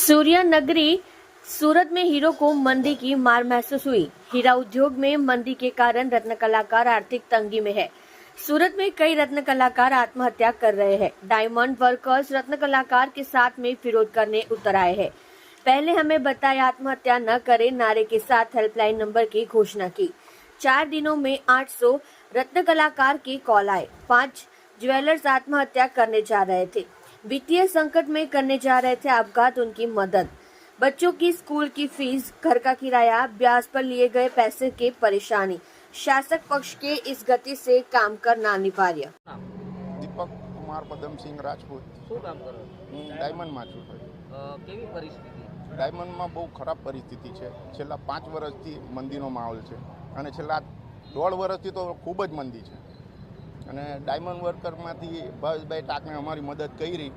सूर्या नगरी सूरत में हीरो को मंदी की मार महसूस हुई। हीरा उद्योग में मंदी के कारण रत्न कलाकार आर्थिक तंगी में है। सूरत में कई रत्न कलाकार आत्महत्या कर रहे हैं। डायमंड वर्कर्स रत्न कलाकार के साथ में विरोध करने उतर आए हैं। पहले हमें बताया आत्महत्या न करें नारे के साथ हेल्पलाइन नंबर की घोषणा की। 4 दिनों में 800 रत्न कलाकार के कॉल आए। 5 ज्वेलर्स आत्महत्या करने जा रहे थे। वित्तीय संकट में करने जा रहे थे आपघात, उनकी मदद। बच्चों की स्कूल की फीस, घर का किराया, ब्याज पर लिए गए पैसे की परेशानी। शासक पक्ष के इस गति से काम करना अनिवार्य। દીપક કુમાર પદમસિંહ રાજપૂત શું કામ કરો? હું ડાયમંડમાં છું. કેવી પરિસ્થિતિ? ડાયમંડમાં બહુ ખરાબ પરિસ્થિતિ છે. છેલ્લા 5 વર્ષથી મંદીનો માહોલ છે અને છેલ્લા 1.5 વર્ષથી તો ખૂબ જ મંદી છે. અને ડાયમંડ વર્કરમાંથી ભાવેશભાઈ ટાકને અમારી મદદ કરી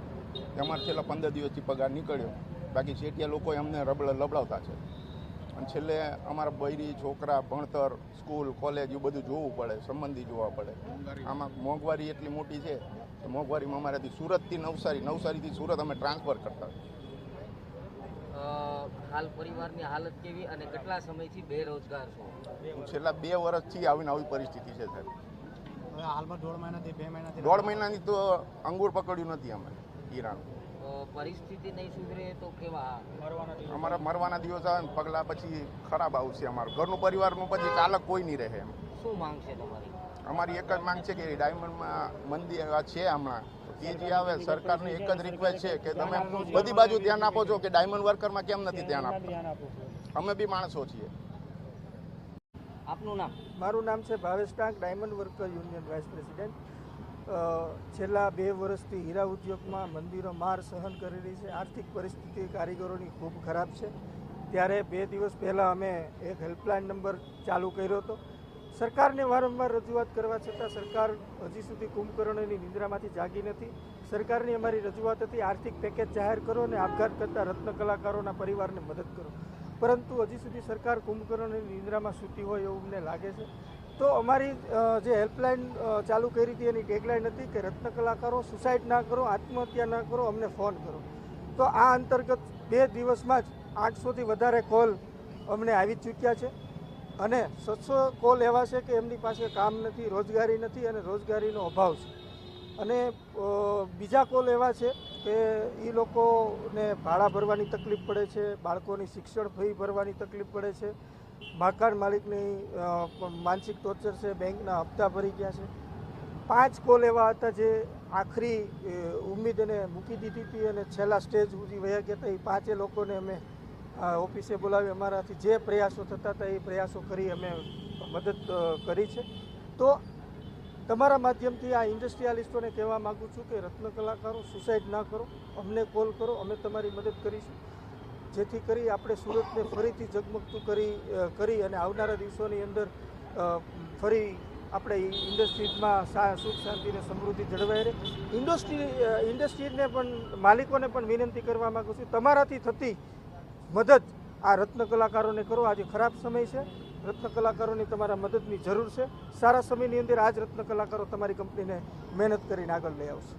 કે અમારે છેલ્લા 15 દિવસથી પગાર નીકળ્યો. બાકી શેઠિયા લોકોએ અમને લબડાવતા છે અને છેલ્લે અમારા બૈરી છોકરા ભણતર, સ્કૂલ, કોલેજ એ બધું જોવું પડે, સંબંધી જોવા પડે. આમાં મોંઘવારી એટલી મોટી છે કે મોંઘવારીમાં અમારાથી સુરતથી નવસારીથી સુરત અમે ટ્રાન્સફર કરતા. હાલ પરિવારની હાલત કેવી અને કેટલા સમયથી બેરોજગાર છો? હું છેલ્લા 2 વર્ષથી આવીને આવી પરિસ્થિતિ છે સાહેબ. હાલમાં 1.5 મહિનાથી તો અંગૂર પકડ્યું નથી અમે હીરાનું. પરિસ્થિતિ નહીં સુધરે તો કેવા અમારા મરવાના દિવસ આવે ને પગલા પછી ખરાબ આવશે. અમારું ઘરનું પરિવારનું પછી ચાલક કોઈ નહીં રહે. એમ શું માંગ છે તમારી? અમારી એક જ માંગ છે કે ડાયમંડમાં મંદી છે હમણાં તે જે આવે સરકારની એક જ રિક્વેસ્ટ છે કે તમે બધી બાજુ ધ્યાન આપો છો કે ડાયમંડ વર્કરમાં કેમ નથી ધ્યાન આપતા? અમે બી માણસો છીએ. આપનું નામ? મારું નામ છે Bhavesh Tank, diamond worker union vice president. છેલ્લા 2 વર્ષથી હીરા ઉદ્યોગમાં મંદીનો માર સહન કરી રહી છે. આર્થિક પરિસ્થિતિ કારીગરોની ખૂબ ખરાબ છે. ત્યારે 2 દિવસ પહેલાં અમે એક હેલ્પલાઇન નંબર ચાલુ કર્યો હતો. સરકારને વારંવાર રજૂઆત કરવા છતાં સરકાર હજી સુધી કુંભકર્ણની નિંદ્રામાંથી જાગી નથી. સરકારની અમારી રજૂઆત હતી આર્થિક પેકેજ જાહેર કરો અને આપઘાત કરતા રત્ન કલાકારોના પરિવારને મદદ કરો, પરંતુ હજી સુધી સરકાર કુંભકર્ણની નિંદ્રામાં સૂતી હોય એવું અમને લાગે છે. તો અમારી જે હેલ્પલાઇન ચાલુ કરી હતી એની ટેગલાઇન હતી કે રત્ન કલાકારો સુસાઇડ ના કરો, આત્મહત્યા ના કરો, અમને ફોન કરો. તો આ અંતર્ગત 2 દિવસમાં જ 800થી વધારે કોલ અમને આવી ચૂક્યા છે અને 700 કોલ એવા છે કે એમની પાસે કામ નથી, રોજગારી નથી અને રોજગારીનો અભાવ છે. અને બીજા કોલ એવા છે કે એ લોકોને ભાડા ભરવાની તકલીફ પડે છે, બાળકોની શિક્ષણ ફી ભરવાની તકલીફ પડે છે, મકાન માલિકની માનસિક ટોર્ચર છે, બેંકના હપ્તા ભરી ગયા છે. 5 કોલ એવા હતા જે આખરી ઉમ્મીદ એને મૂકી દીધી હતી અને છેલ્લા સ્ટેજ સુધી વયા ગયા હતા. એ 5 લોકોને અમે ઓફિસે બોલાવી અમારાથી જે પ્રયાસો થતા હતા એ પ્રયાસો કરી અમે મદદ કરી છે. તો તમારા માધ્યમથી આ ઇન્ડસ્ટ્રીયાલિસ્ટોને કહેવા માગું છું કે રત્ન કલાકારો સુસાઇડ ના કરો, અમને કોલ કરો, અમે તમારી મદદ કરીશું, જેથી કરી આપણે સુરતને ફરીથી ઝગમગતું કરી અને આવનારા દિવસોની અંદર ફરી આપણે ઇન્ડસ્ટ્રીઝમાં સુખ શાંતિ અને સમૃદ્ધિ જળવાઈ રહે. ઇન્ડસ્ટ્રીને પણ માલિકોને પણ વિનંતી કરવા માગું છું, તમારાથી થતી મદદ આ રત્ન કલાકારોને કરો. આજે ખરાબ સમય છે, રત્ન કલાકારોની તમારા મદદની જરૂર છે. સારા સમયની અંદર આ જ રત્ન કલાકારો તમારી કંપનીને મહેનત કરીને આગળ લઈ આવશે.